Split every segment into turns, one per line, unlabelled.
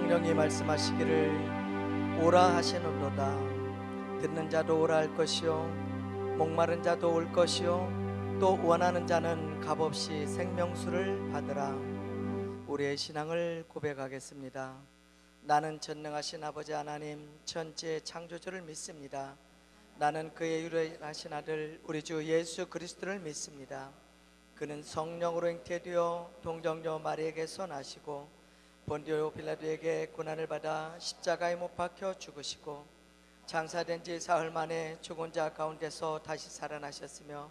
성령이 말씀하시기를 오라 하시는도다. 듣는 자도 오라 할 것이요 목마른 자도 올 것이요 또 원하는 자는 값없이 생명수를 받으라. 우리의 신앙을 고백하겠습니다. 나는 전능하신 아버지 하나님 천지의 창조주를 믿습니다. 나는 그의 유일하신 아들 우리 주 예수 그리스도를 믿습니다. 그는 성령으로 잉태되어 동정녀 마리에게서 나시고 본디오 빌라도에게 고난을 받아 십자가에 못 박혀 죽으시고 장사된 지 사흘 만에 죽은 자 가운데서 다시 살아나셨으며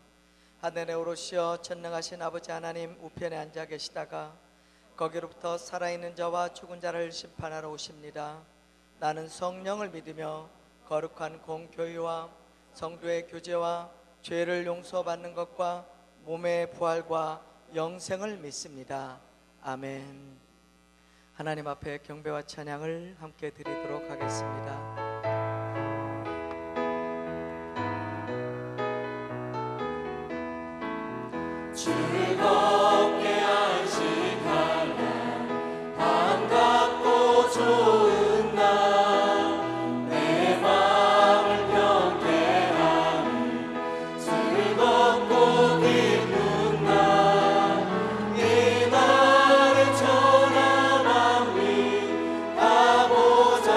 하늘에 오르시어 전능하신 아버지 하나님 우편에 앉아 계시다가 거기로부터 살아있는 자와 죽은 자를 심판하러 오십니다. 나는 성령을 믿으며 거룩한 공교회와 성도의 교제와 죄를 용서받는 것과 몸의 부활과 영생을 믿습니다. 아멘. 하나님 앞에 경배와 찬양을 함께 드리도록 하겠습니다.
즐겁게 안식할 날 반갑고 좋은 날 내 마음을 경배하니 즐겁고 기쁜 날 이 날에 천하 만민 다 보좌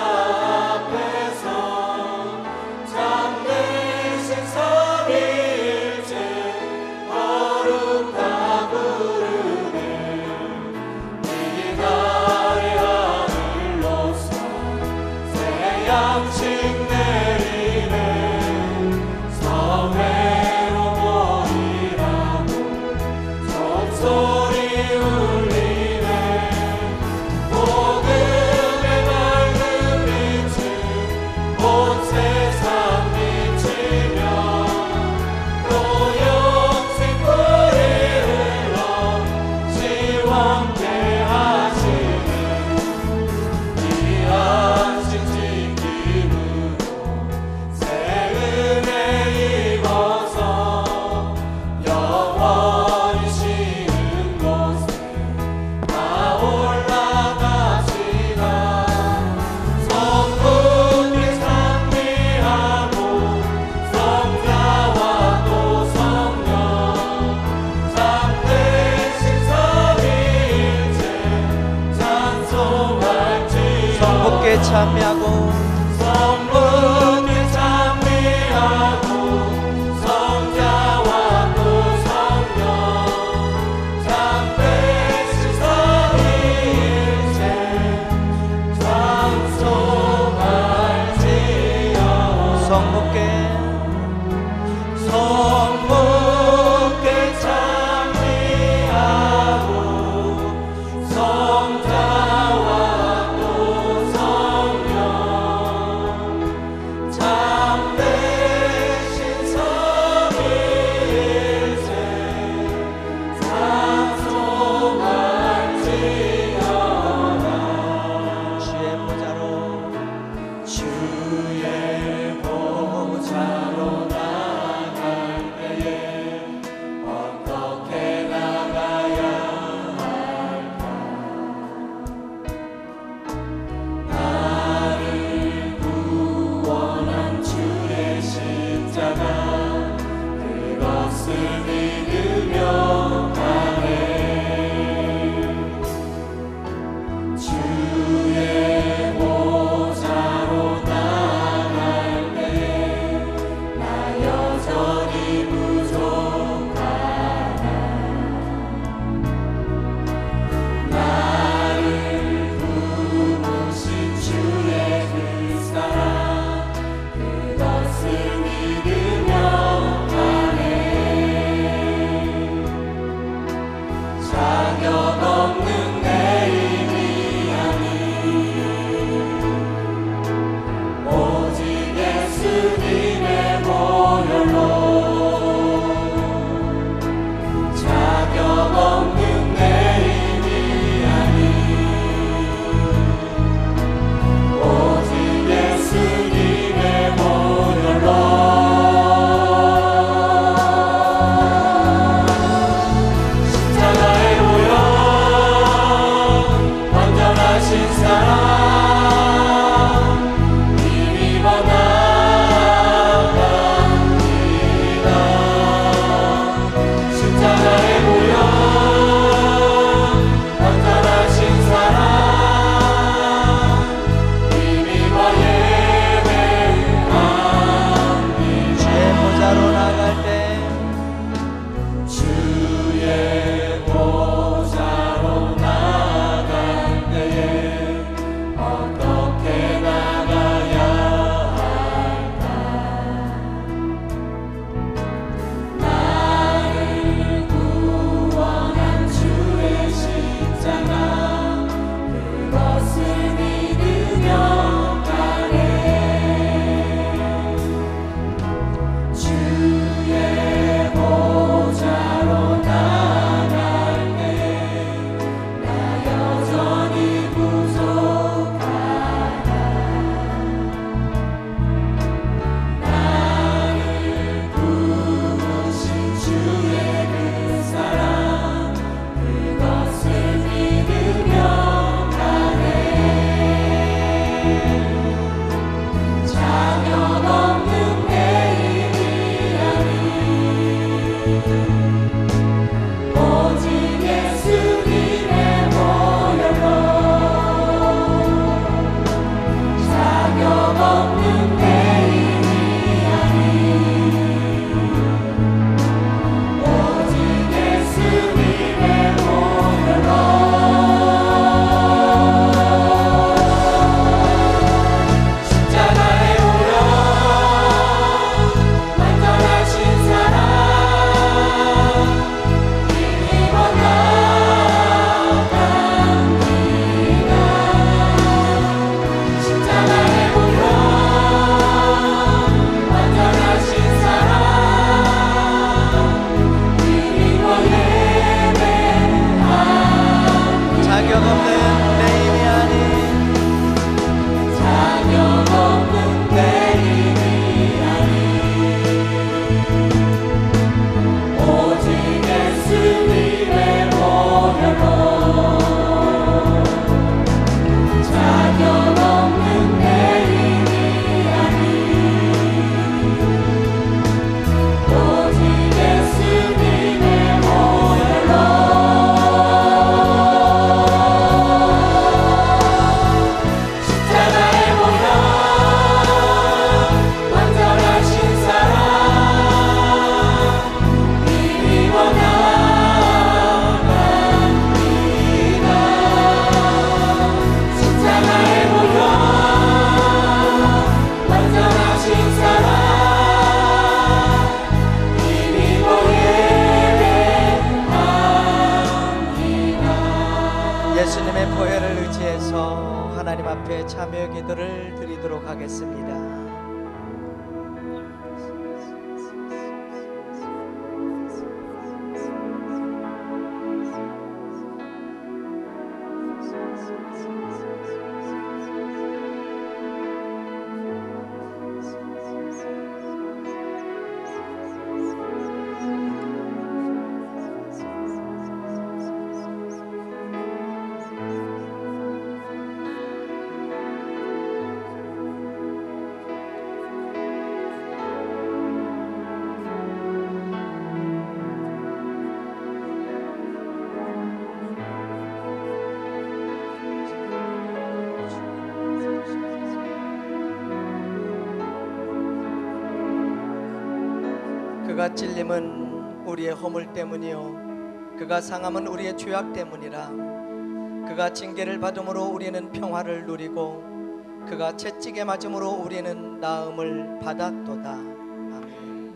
앞에서 참되신 삼위일체 거룩하고 부르네. 이 날의 하늘로서 새 양식 내리네. 성회로 모이라고 종소리 울리네. 복음의 밝은 빛은 온 세상 비치며 또 영생 꿀이 흘러 시원케 하시네. 이 안식 지킴으로 새 은혜 입어서 영원히 쉬는 곳에 다 올라갑시다. 성부께 찬미하고 성자와 또 성령 참되신 삼위일체 찬송할지어다.
성부께 찬미하고
성부께 찬미하고 성자와 또 성령 참되신 삼위일체 찬송할지어다.
성부께
찬미하고 성자와 또 성령
앞에 참여 기도를 드리도록 하겠습니다. 그가 찔림은 우리의 허물 때문이요 그가 상함은 우리의 죄악 때문이라. 그가 징계를 받음으로 우리는 평화를 누리고 그가 채찍에 맞음으로 우리는 나음을 받았도다. 아멘.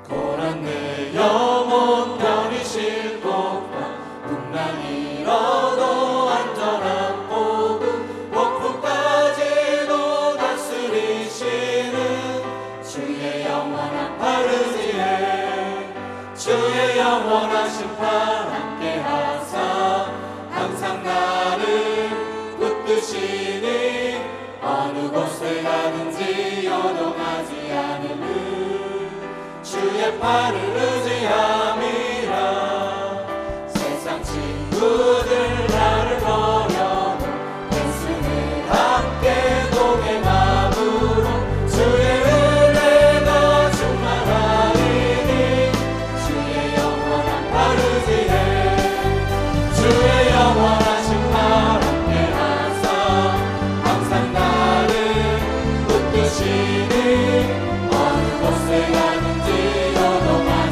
고난 내 영혼 편히 쉴곳과 풍랑 일어도 안전한 복음 폭풍까지도 다스리시는 주의 영원한 바르지에 주의 영원한 심판 함께하사 항상 나를 붙드시니 어느 곳에 가든지 요동하지 않으는 주의 팔을 의지함이라. 세상 친구들 나를 버려도 예수는 함께 동행함으로 주의 은혜가 충만하리니 주의 영원한 바르지에 주의 영원한 심판 함께하사 항상 나를 붙드시니 어느 곳에 가든지 요동하지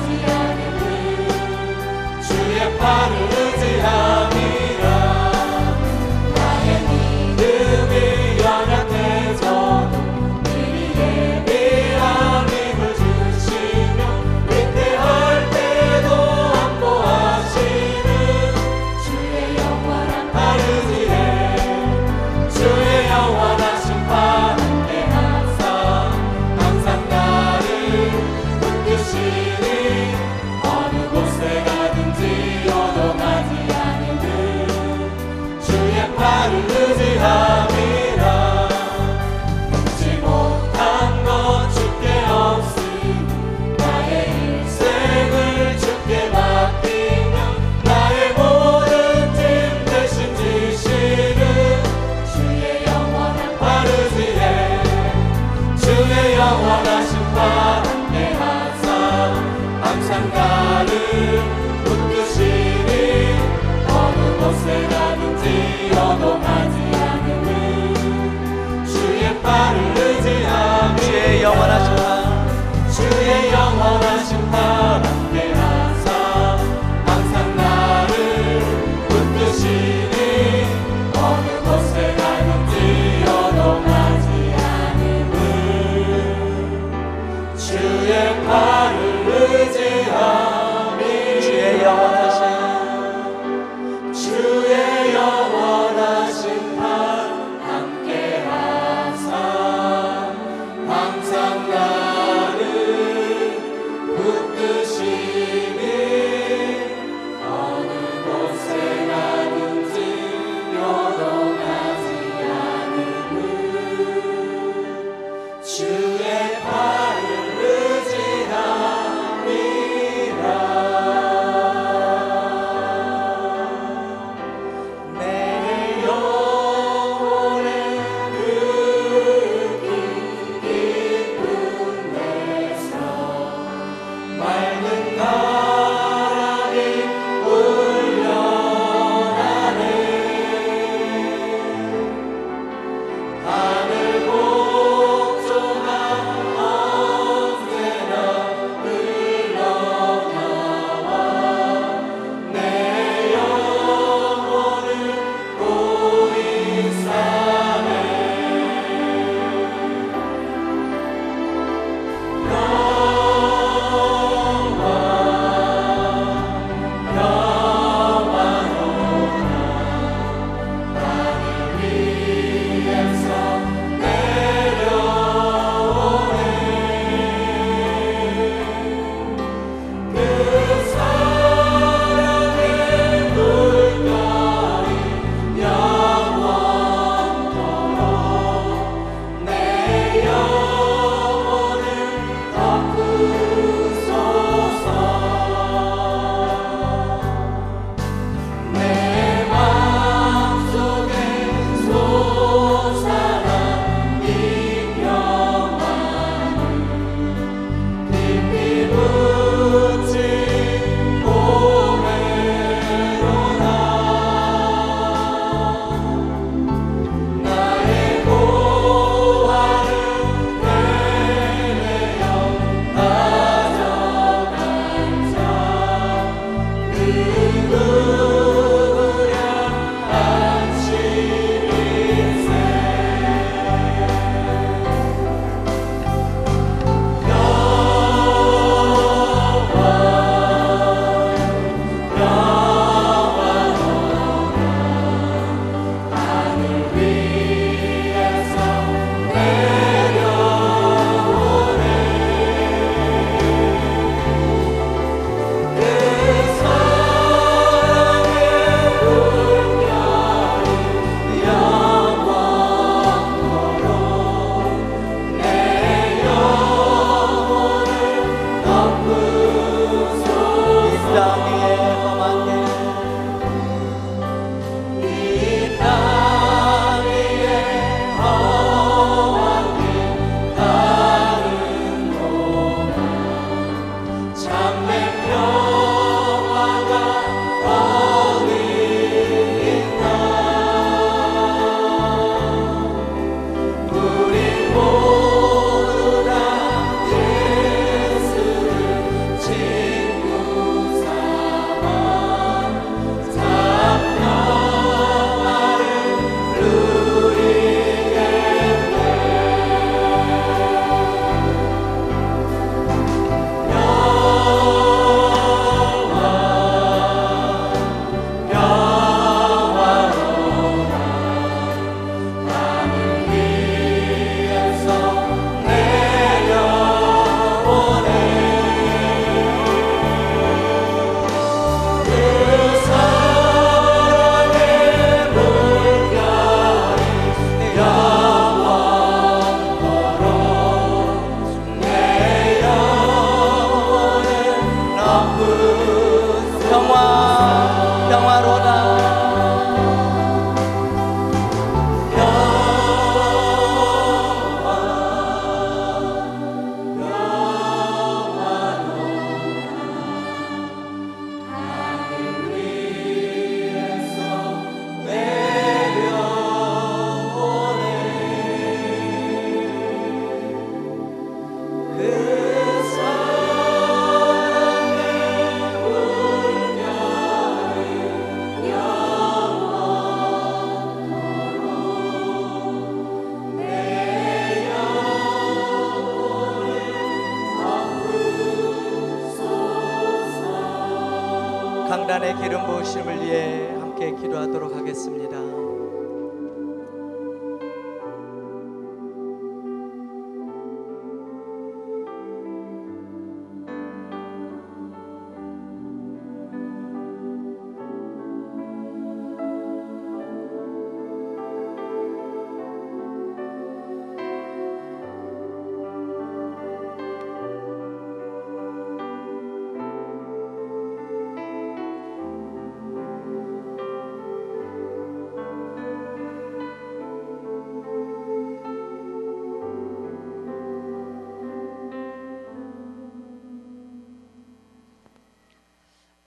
강단의 기름 부으심을 위해 함께 기도하도록 하겠습니다.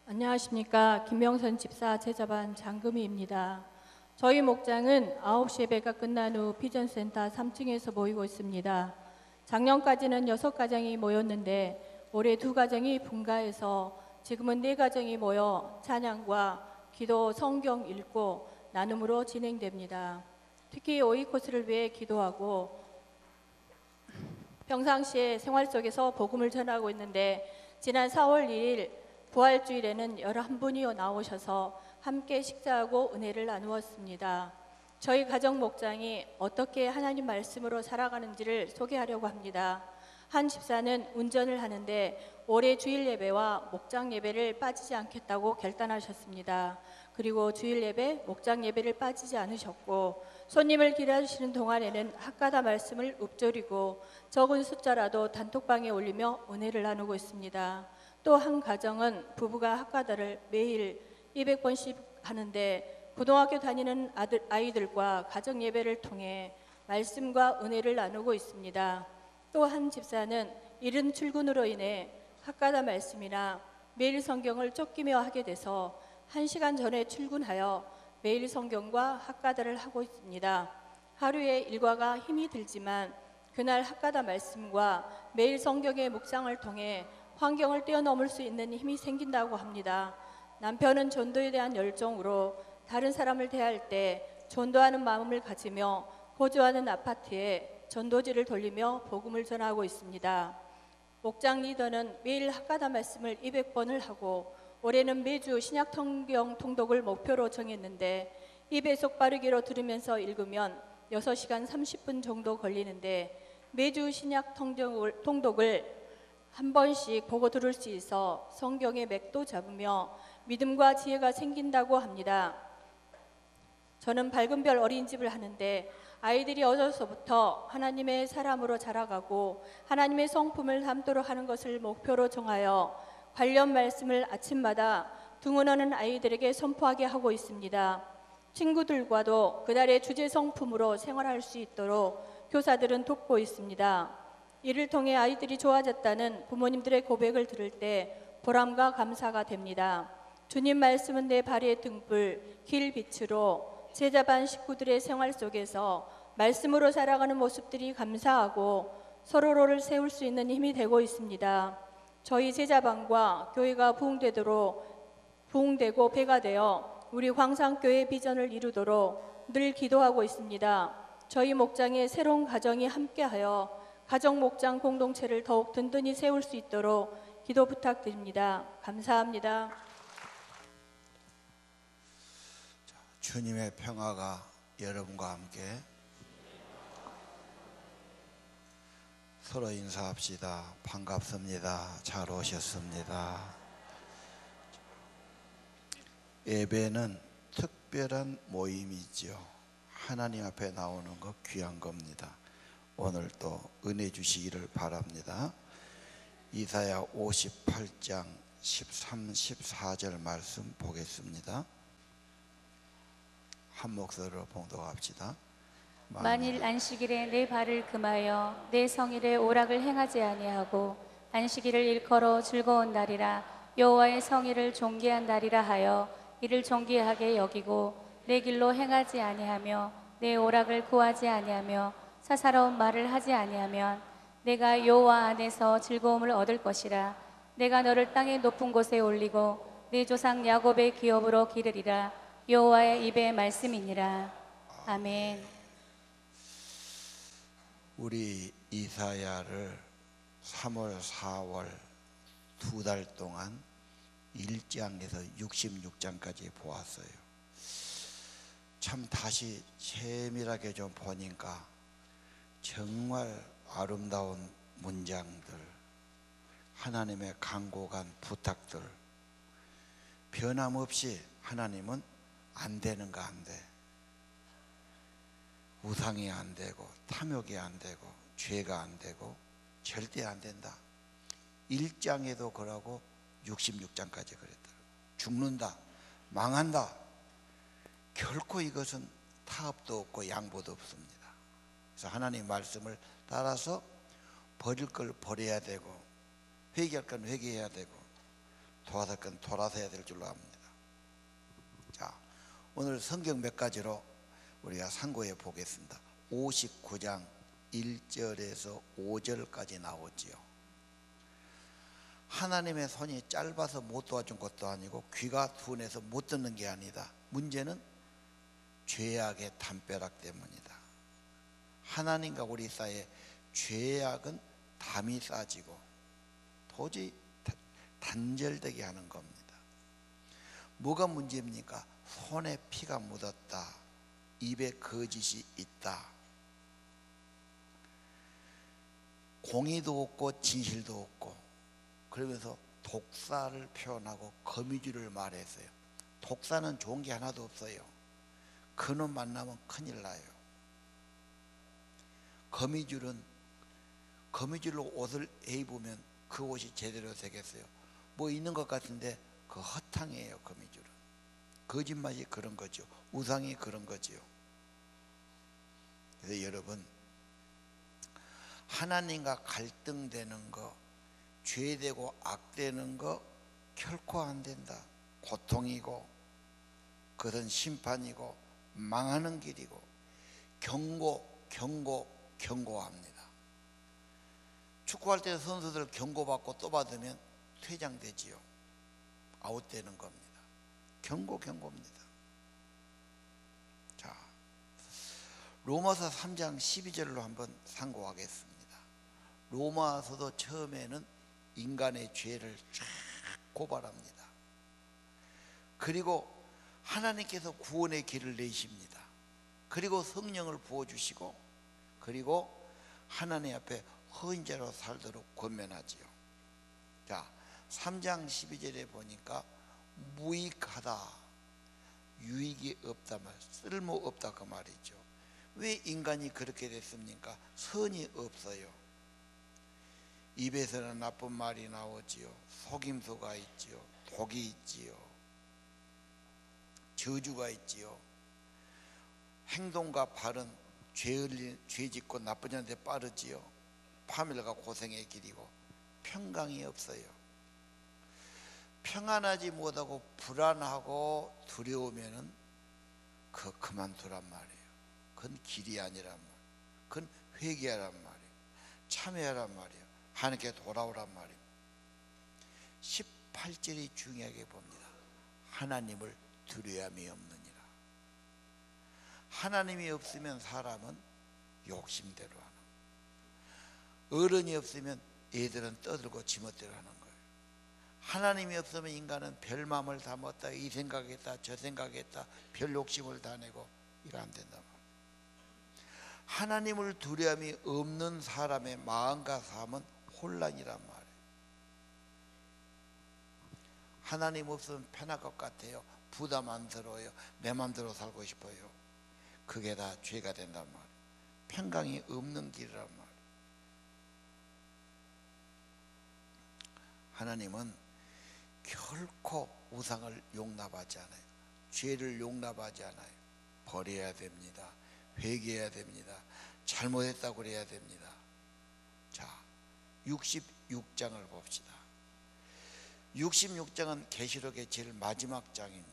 안녕하십니까. 김명선 집사 제자반 장금희입니다. 저희 목장은 9시 예배가 끝난 후 비전센터 3층에서 모이고 있습니다. 작년까지는 6가정이 모였는데 올해 2가정이 분가해서 지금은 4가정이 모여 찬양과 기도, 성경 읽고 나눔으로 진행됩니다. 특히 오이 코스를 위해 기도하고 평상시에 생활 속에서 복음을 전하고 있는데 지난 4월 1일 부활주일에는 11분이 나오셔서 함께 식사하고 은혜를 나누었습니다. 저희 가정 목장이 어떻게 하나님 말씀으로 살아가는지를 소개하려고 합니다. 한 집사는 운전을 하는데 올해 주일 예배와 목장 예배를 빠지지 않겠다고 결단하셨습니다. 그리고 주일 예배, 목장 예배를 빠지지 않으셨고 손님을 기다리시는 동안에는 학가다 말씀을 읊조리고 적은 숫자라도 단톡방에 올리며 은혜를 나누고 있습니다. 또 한 가정은 부부가 학가다를 매일 200번씩 하는데 고등학교 다니는 아이들과 가정 예배를 통해 말씀과 은혜를 나누고 있습니다. 또 한 집사는 이른 출근으로 인해 학가다 말씀이나 매일 성경을 쫓기며 하게 돼서 1시간 전에 출근하여 매일 성경과 학가다를 하고 있습니다. 하루에 일과가 힘이 들지만 그날 학가다 말씀과 매일 성경의 묵상을 통해 환경을 뛰어넘을 수 있는 힘이 생긴다고 합니다. 남편은 전도에 대한 열정으로 다른 사람을 대할 때 전도하는 마음을 가지며 거주하는 아파트에 전도지를 돌리며 복음을 전하고 있습니다. 목장 리더는 매일 학가다 말씀을 200번을 하고 올해는 매주 신약 성경 통독을 목표로 정했는데 2배속 빠르기로 들으면서 읽으면 6시간 30분 정도 걸리는데 매주 신약 통독을 한 번씩 보고 들을 수 있어 성경의 맥도 잡으며 믿음과 지혜가 생긴다고 합니다. 저는 밝은 별 어린이집을 하는데 아이들이 어려서부터 하나님의 사람으로 자라가고 하나님의 성품을 담도록 하는 것을 목표로 정하여 관련 말씀을 아침마다 등원하는 아이들에게 선포하게 하고 있습니다. 친구들과도 그날의 주제 성품으로 생활할 수 있도록 교사들은 돕고 있습니다. 이를 통해 아이들이 좋아졌다는 부모님들의 고백을 들을 때 보람과 감사가 됩니다. 주님 말씀은 내 발의 등불, 길 빛으로 제자반 식구들의 생활 속에서 말씀으로 살아가는 모습들이 감사하고 서로를 세울 수 있는 힘이 되고 있습니다. 저희 제자반과 교회가 부흥되고 배가 되어 우리 광산교회 비전을 이루도록 늘 기도하고 있습니다. 저희 목장에 새로운 가정이 함께하여 가정 목장 공동체를 더욱 든든히 세울 수 있도록 기도 부탁드립니다. 감사합니다.
주님의 평화가 여러분과 함께. 서로 인사합시다. 반갑습니다. 잘 오셨습니다. 예배는 특별한 모임이죠. 하나님 앞에 나오는 거 귀한 겁니다. 오늘 또 은혜 주시기를 바랍니다. 이사야 58장 13, 14절 말씀 보겠습니다. 한 목소리로 봉독합시다.
만일 안식일에 내 발을 금하여 내 성일에 오락을 행하지 아니하고 안식일을 일컬어 즐거운 날이라 여호와의 성일을 존귀한 날이라 하여 이를 존귀하게 여기고 내 길로 행하지 아니하며 내 오락을 구하지 아니하며 사사로운 말을 하지 아니하면 내가 여호와 안에서 즐거움을 얻을 것이라. 내가 너를 땅의 높은 곳에 올리고 네 조상 야곱의 기업으로 기르리라. 여호와의 입의 말씀이니라. 아멘.
우리 이사야를 3월, 4월 2달 동안 1장에서 66장까지 보았어요. 참 다시 세밀하게 좀 보니까 정말 아름다운 문장들, 하나님의 간곡한 부탁들, 변함없이 하나님은 안 되는가 안 돼. 우상이 안 되고 탐욕이 안 되고 죄가 안 되고 절대 안 된다. 1장에도 그러고 66장까지 그랬더라고요. 죽는다, 망한다. 결코 이것은 타협도 없고 양보도 없습니다. 그래서 하나님 말씀을 따라서 버릴 걸 버려야 되고, 회개할 건 회개해야 되고, 돌아설 건 돌아서야 될 줄로 압니다. 자, 오늘 성경 몇 가지로 우리가 상고해 보겠습니다. 59장 1절에서 5절까지 나오지요. 하나님의 손이 짧아서 못 도와준 것도 아니고 귀가 둔해서 못 듣는 게 아니다. 문제는 죄악의 담벼락 때문이다. 하나님과 우리 사이에 죄악은 담이 쌓아지고 도저히 단절되게 하는 겁니다. 뭐가 문제입니까? 손에 피가 묻었다. 입에 거짓이 있다. 공의도 없고 진실도 없고, 그러면서 독사를 표현하고 거미줄을 말했어요. 독사는 좋은 게 하나도 없어요. 그놈 만나면 큰일 나요. 거미줄로 옷을 입으면 그 옷이 제대로 되겠어요? 뭐 있는 것 같은데 그 허탕이에요. 거미줄은 거짓말이 그런 거죠. 우상이 그런 거죠. 그래서 여러분, 하나님과 갈등되는 거, 죄되고 악되는 거 결코 안 된다. 고통이고 그것은 심판이고 망하는 길이고, 경고합니다. 축구할 때 선수들 경고받고 또 받으면 퇴장되지요. 아웃되는 겁니다. 경고입니다. 자, 로마서 3장 12절로 한번 상고하겠습니다. 로마서도 처음에는 인간의 죄를 쫙 고발합니다. 그리고 하나님께서 구원의 길을 내십니다. 그리고 성령을 부어주시고, 그리고 하나님 앞에 헌자로 살도록 권면하지요. 자, 3장 12절에 보니까 무익하다, 유익이 없다 말, 쓸모없다 그 말이죠. 왜 인간이 그렇게 됐습니까? 선이 없어요. 입에서는 나쁜 말이 나오지요. 속임수가 있지요. 독이 있지요. 저주가 있지요. 행동과 발은 죄 짓고 나쁜 자한테 빠르지요. 파멸과 고생의 길이고 평강이 없어요. 평안하지 못하고 불안하고 두려우면은 그만두란 말이에요. 그건 길이 아니란 말이에요. 그건 회개하란 말이에요. 참여하란 말이에요. 하나님께 돌아오란 말이에요. 18절이 중요하게 봅니다. 하나님을 두려움이 없느니라. 하나님이 없으면 사람은 욕심대로 하는 거예요. 어른이 없으면 애들은 떠들고 지멋대로 하는 거예요. 하나님이 없으면 인간은 별 마음을 다 먹다, 이 생각했다 저 생각했다, 별 욕심을 다 내고 이거 안 된단 말이에요. 하나님을 두려움이 없는 사람의 마음과 삶은 혼란이란 말이에요. 하나님 없으면 편할 것 같아요. 부담 안스러워요. 내 마음대로 살고 싶어요. 그게 다 죄가 된단 말이에요. 평강이 없는 길이란 말이에요. 하나님은 결코 우상을 용납하지 않아요. 죄를 용납하지 않아요. 버려야 됩니다. 회개해야 됩니다. 잘못했다고 그래야 됩니다. 자, 66장을 봅시다. 66장은 계시록의 제일 마지막 장입니다.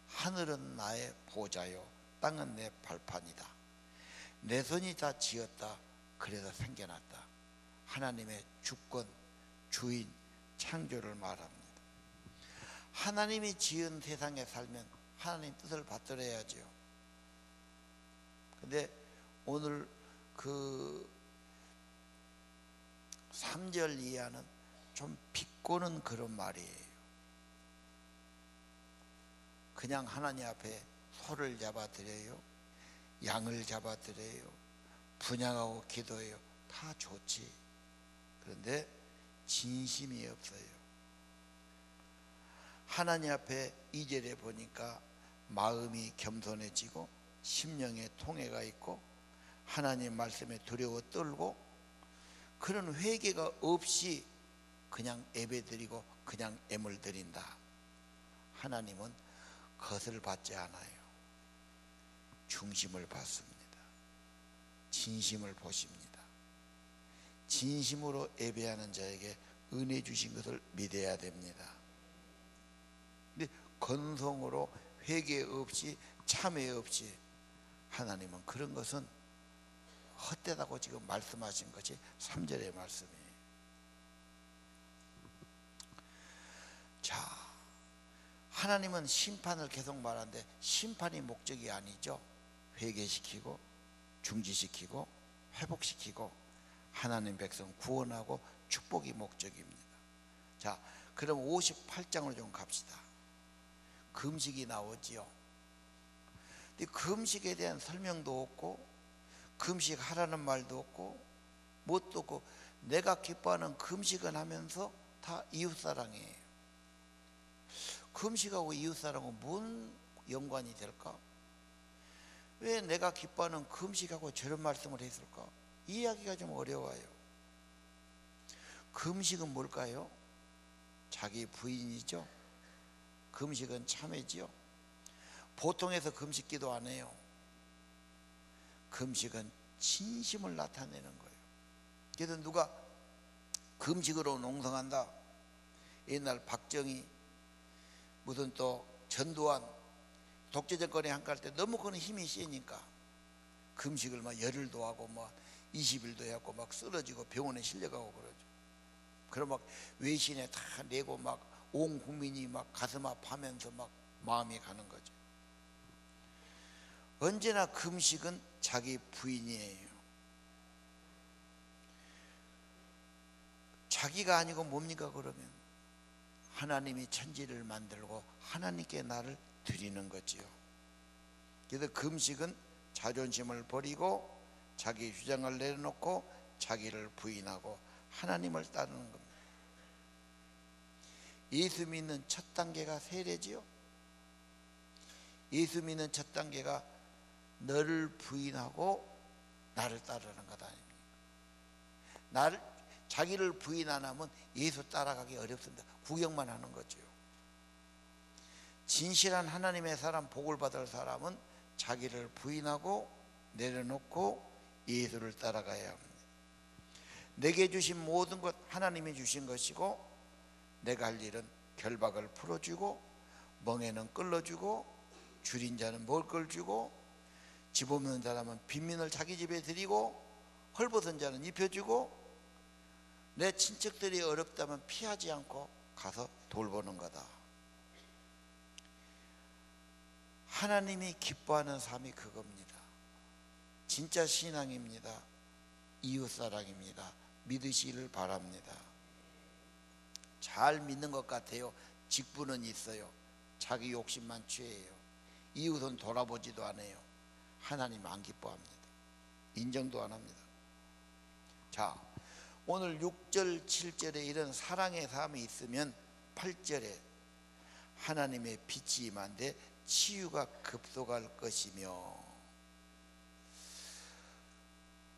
하늘은 나의 보좌요, 땅은 내 발판이다. 내 손이 다 지었다. 그래서 생겨났다. 하나님의 주권, 주인, 창조를 말합니다. 하나님이 지은 세상에 살면 하나님 뜻을 받들어야죠. 근데 오늘 그 3절 이하는 좀 비꼬는 그런 말이에요. 그냥 하나님 앞에 소를 잡아 드려요, 양을 잡아 드려요, 분양하고 기도해요. 다 좋지. 그런데 진심이 없어요. 하나님 앞에 2절에 보니까 마음이 겸손해지고 심령에 통해가 있고 하나님 말씀에 두려워 떨고, 그런 회개가 없이 그냥 예배드리고 그냥 애물 드린다. 하나님은 그것을 받지 않아요. 중심을 받습니다. 진심을 보십니다. 진심으로 예배하는 자에게 은혜 주신 것을 믿어야 됩니다. 근데 건성으로 회개 없이 참회 없이, 하나님은 그런 것은 헛되다고 지금 말씀하신 것이 3절의 말씀이에요. 자, 하나님은 심판을 계속 말하는데 심판이 목적이 아니죠. 회개시키고 중지시키고 회복시키고 하나님 백성 구원하고 축복이 목적입니다. 자, 그럼 58장으로 좀 갑시다. 금식이 나오지요. 근데 금식에 대한 설명도 없고 금식하라는 말도 없고 뭣도 없고, 내가 기뻐하는 금식은 하면서 다 이웃사랑이에요. 금식하고 이웃사랑은 뭔 연관이 될까? 왜 내가 기뻐하는 금식하고 저런 말씀을 했을까? 이해하기가 좀 어려워요. 금식은 뭘까요? 자기 부인이죠. 금식은 참회지요. 보통에서 금식기도 안 해요. 금식은 진심을 나타내는 거예요. 그래서 누가 금식으로 농성한다, 옛날 박정희 무슨 또 전두환 독재 정권에 한가할 때 너무 그는 힘이 세니까 금식을 막 열흘도 하고 막 20일도 해갖고 막 쓰러지고 병원에 실려가고 그러죠. 그럼 막 외신에 다 내고 막 온 국민이 막 가슴 아파하면서 막 마음이 가는 거죠. 언제나 금식은 자기 부인이에요. 자기가 아니고 뭡니까? 그러면 하나님이 천지를 만들고 하나님께 나를 드리는 거지요. 그래서 금식은 자존심을 버리고 자기 주장을 내려놓고 자기를 부인하고 하나님을 따르는 겁니다. 예수 믿는 첫 단계가 세례지요. 예수 믿는 첫 단계가 너를 부인하고 나를 따르는 것 아닙니까? 자기를 부인 안 하면 예수 따라가기 어렵습니다. 구경만 하는 거죠. 진실한 하나님의 사람, 복을 받을 사람은 자기를 부인하고 내려놓고 예수를 따라가야 합니다. 내게 주신 모든 것 하나님이 주신 것이고, 내가 할 일은 결박을 풀어주고 멍에는 끌어주고 줄인 자는 먹을 걸 주고 집 없는 사람은 빈민을 자기 집에 드리고 헐벗은 자는 입혀주고 내 친척들이 어렵다면 피하지 않고 가서 돌보는 거다. 하나님이 기뻐하는 삶이 그겁니다. 진짜 신앙입니다. 이웃사랑입니다. 믿으시기를 바랍니다. 잘 믿는 것 같아요. 직분은 있어요. 자기 욕심만 취해요. 이웃은 돌아보지도 않아요. 하나님 안 기뻐합니다. 인정도 안 합니다. 자, 오늘 6절 7절에 이런 사랑의 삶이 있으면 8절에 하나님의 빛이 임한데 치유가 급속할 것이며,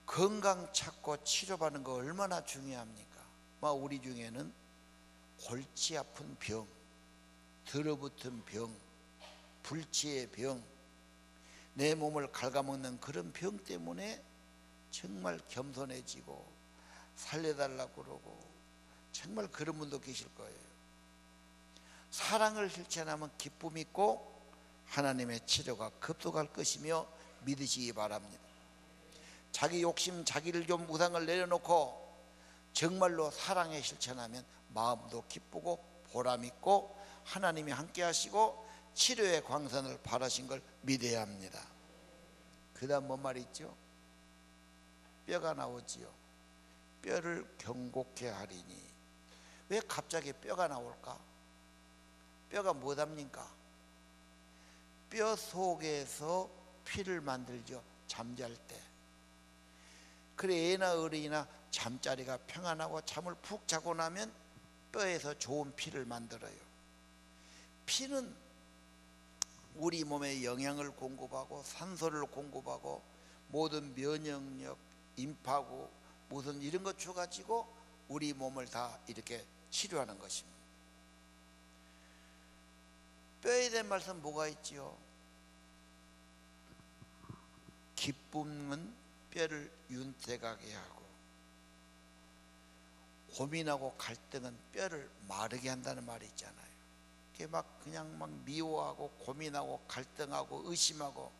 건강 찾고 치료받는 거 얼마나 중요합니까? 우리 중에는 골치 아픈 병, 들어붙은 병, 불치의 병, 내 몸을 갉아먹는 그런 병 때문에 정말 겸손해지고 살려달라고 그러고 정말 그런 분도 계실 거예요. 사랑을 실천하면 기쁨이 있고 하나님의 치료가 급속할 것이며 믿으시기 바랍니다. 자기 욕심, 자기를 좀 우상을 내려놓고 정말로 사랑에 실천하면 마음도 기쁘고 보람있고 하나님이 함께 하시고 치료의 광선을 바라신 걸 믿어야 합니다. 그 다음 뭔 말이 있죠? 뼈가 나오지요. 뼈를 경곡케 하리니. 왜 갑자기 뼈가 나올까? 뼈가 뭐답니까? 뼈 속에서 피를 만들죠. 잠잘 때. 그래 애나 어린이나 잠자리가 평안하고 잠을 푹 자고 나면 뼈에서 좋은 피를 만들어요. 피는 우리 몸에 영양을 공급하고 산소를 공급하고 모든 면역력, 임파구 무슨 이런 것 줘가지고 우리 몸을 다 이렇게 치료하는 것입니다. 뼈에 대한 말씀 뭐가 있지요? 기쁨은 뼈를 윤택하게 하고 고민하고 갈등은 뼈를 마르게 한다는 말이 있잖아요. 그게 그냥 미워하고 고민하고 갈등하고 의심하고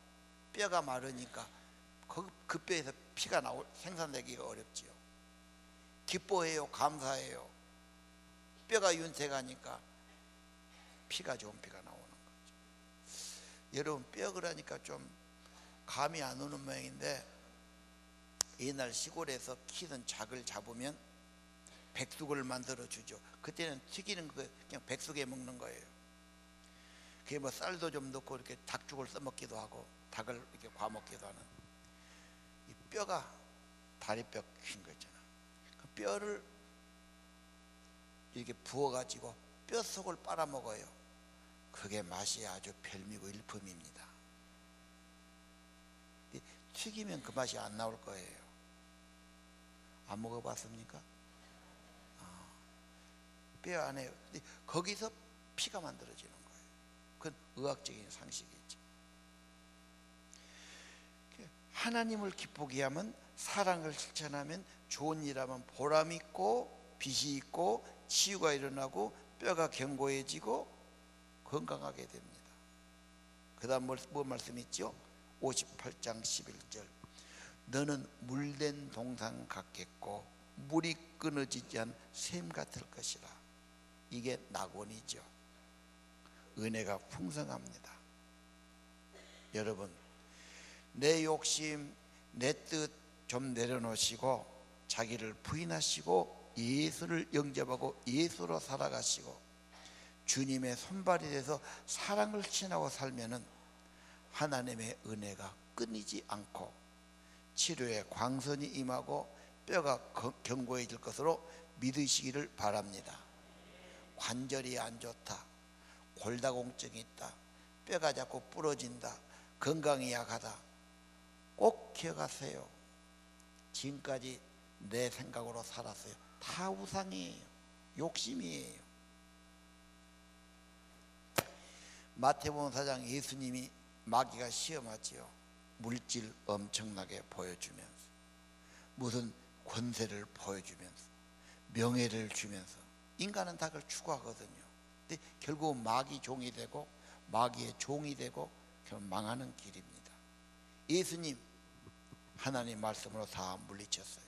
뼈가 마르니까 그 뼈에서 피가 생산되기가 어렵지요. 기뻐해요, 감사해요. 뼈가 윤택하니까 피가 좋은 피가 나오는 거죠. 여러분 뼈 그러니까 좀 감이 안 오는 모양인데 옛날 시골에서 키는 작을 잡으면 백숙을 만들어 주죠. 그때는 튀기는 거 그냥 백숙에 먹는 거예요. 그게 쌀도 좀 넣고 이렇게 닭죽을 써먹기도 하고 닭을 이렇게 과먹기도 하는. 이 뼈가 다리뼈 긴 거 있잖아. 그 뼈를 이렇게 부어가지고 뼈 속을 빨아먹어요. 그게 맛이 아주 별미고 일품입니다. 튀기면 그 맛이 안 나올 거예요. 안 먹어봤습니까? 뼈 안에 거기서 피가 만들어지는 거예요. 그건 의학적인 상식이죠. 하나님을 기쁘게 하면 사랑을 실천하면 좋은 일 하면 보람 있고 빛이 있고 치유가 일어나고 뼈가 견고해지고 건강하게 됩니다. 그 다음 뭐 말씀 있죠? 58장 11절 너는 물된 동상 같겠고 물이 끊어지지 않은 샘 같을 것이라. 이게 낙원이죠. 은혜가 풍성합니다. 여러분 내 욕심 내 뜻 좀 내려놓으시고 자기를 부인하시고 예수를 영접하고 예수로 살아가시고 주님의 손발이 돼서 사랑을 신하고 살면은 하나님의 은혜가 끊이지 않고 치료에 광선이 임하고 뼈가 견고해질 것으로 믿으시기를 바랍니다. 관절이 안 좋다, 골다공증이 있다, 뼈가 자꾸 부러진다, 건강이 약하다, 꼭 기억하세요. 지금까지 내 생각으로 살았어요. 다 우상이에요. 욕심이에요. 마태복음 4장 예수님이 마귀가 시험하지요. 물질 엄청나게 보여주면서 무슨 권세를 보여주면서 명예를 주면서 인간은 다 그걸 추구하거든요. 근데 결국 마귀 종이 되고 마귀의 종이 되고 결국 망하는 길입니다. 예수님 하나님 말씀으로 다 물리쳤어요.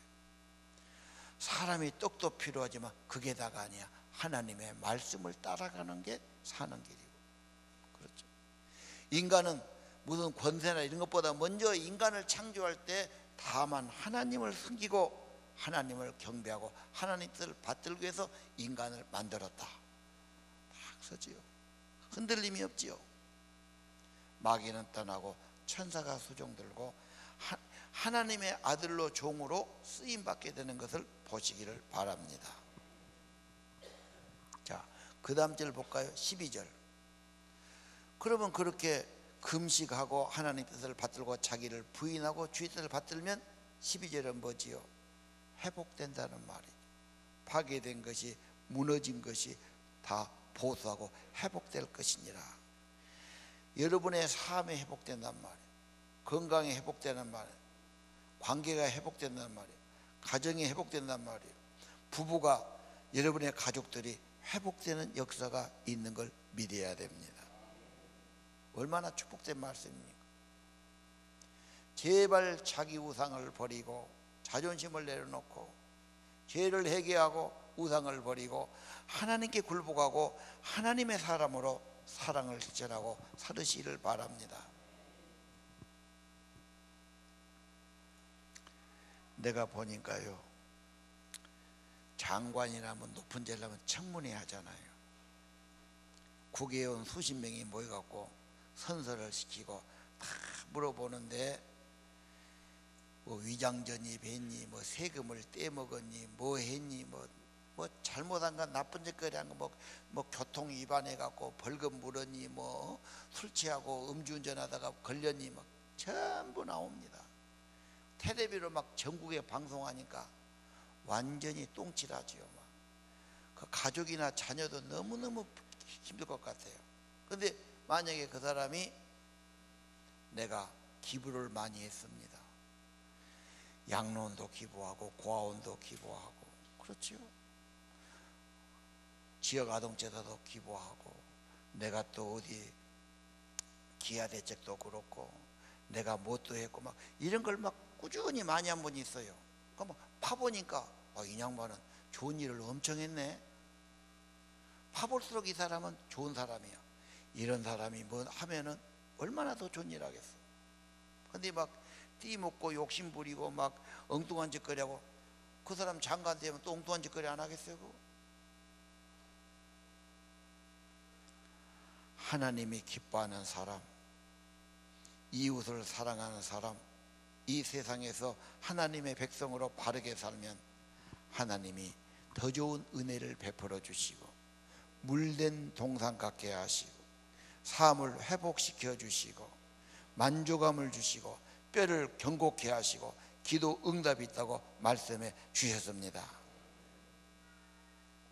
사람이 떡도 필요하지만 그게 다가 아니야. 하나님의 말씀을 따라가는 게 사는 길이고. 그렇죠. 인간은 무슨 권세나 이런 것보다 먼저 인간을 창조할 때 다만 하나님을 섬기고 하나님을 경배하고 하나님 뜻을 받들기 위해서 인간을 만들었다. 딱 서지요. 흔들림이 없지요. 마귀는 떠나고 천사가 수종들고 하나님의 아들로 종으로 쓰임받게 되는 것을 보시기를 바랍니다. 자, 그 다음 절 볼까요? 12절. 그러면 그렇게 금식하고 하나님 뜻을 받들고 자기를 부인하고 주의 뜻을 받들면 12절은 뭐지요? 회복된다는 말이죠. 파괴된 것이 무너진 것이 다 보수하고 회복될 것이니라. 여러분의 삶이 회복된단 말이에요. 건강이 회복되는 말이에요. 관계가 회복된단 말이에요. 가정이 회복된단 말이에요. 부부가 여러분의 가족들이 회복되는 역사가 있는 걸 믿어야 됩니다. 얼마나 축복된 말씀입니까? 제발 자기 우상을 버리고 자존심을 내려놓고 죄를 회개하고 우상을 버리고 하나님께 굴복하고 하나님의 사람으로 사랑을 실천하고 살으시기를 바랍니다. 내가 보니까요, 장관이나 높은 데를 하면 청문회 하잖아요. 국회의원 수십 명이 모여갖고 선서를 시키고 다 물어보는데 뭐 위장전입 했니, 뭐 세금을 떼먹었니, 뭐 했니, 뭐 잘못한 건 나쁜 짓거리 한 거, 뭐 교통 위반해 갖고 벌금 물었니, 뭐 술 취하고 음주운전하다가 걸렸니, 막 전부 나옵니다. 텔레비로 막 전국에 방송하니까 완전히 똥칠하지요. 막 그 가족이나 자녀도 너무너무 힘들 것 같아요. 근데 만약에 그 사람이 내가 기부를 많이 했습니다. 양로원도 기부하고 고아원도 기부하고, 그렇죠. 지역아동제도도 기부하고, 내가 또 어디 기아대책도 그렇고, 내가 뭣도 했고, 막 이런 걸 막 꾸준히 많이 한 분이 있어요. 그럼 파보니까 이 양반은 좋은 일을 엄청 했네. 파볼수록 이 사람은 좋은 사람이야. 이런 사람이 뭐 하면은 얼마나 더 좋은 일 하겠어. 근데 막 띠먹고 욕심 부리고 막 엉뚱한 짓거리 하고, 그 사람 장관 되면 또 엉뚱한 짓거리 안 하겠어요? 그거? 하나님이 기뻐하는 사람, 이웃을 사랑하는 사람, 이 세상에서 하나님의 백성으로 바르게 살면 하나님이 더 좋은 은혜를 베풀어 주시고, 물된 동산 같게 하시고, 삶을 회복시켜 주시고, 만족감을 주시고, 뼈를 견고케 하시고, 기도 응답이 있다고 말씀해 주셨습니다.